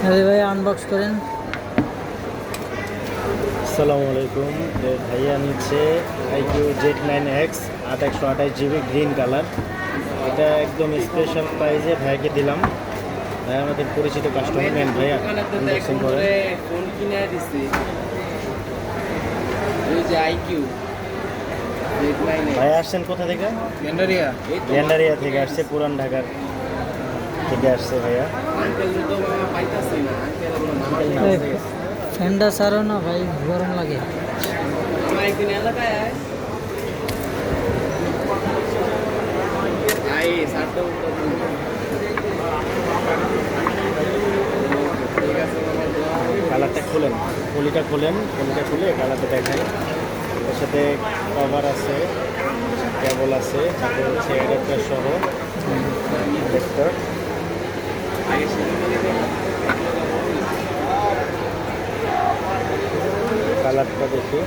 আরে ভাই আনবক্স করেন। আসসালামু আলাইকুম। ভাইয়া নিচ্ছে IQ Z9X 828 GB green colour. এটা একদম স্পেশাল প্রাইজে ভাইয়াকে দিলাম। ভাই আমাদের পরিচিত কাস্টমার। নেন ভাইয়া আনবক্সিং করে। ফোন কিনে দিছি ওই যে আইকিউ ভাইয়া আসছেন কোথা থেকে? গেন্ডারিয়া গ্যান্ডারিয়া থেকে আসছে, পুরান ঢাকার থেকে আসছে ভাইয়া। আঙ্কেল তো মামা পাইতাছি না আঙ্কেল ফ্যানটা ছাড়ো না ভাই, গরম লাগে। মামা একদিন এলাকায় আয় সাতটা উঠতে ঠিক আছে মামা কালারটা খুলে খুলে কালারটা দেখাই। এর সাথে কভার আছে, কেবল আছে, তারপর হচ্ছে অ্যাডাপ্টার সহ ভেক্টর। কালারটা দেখি।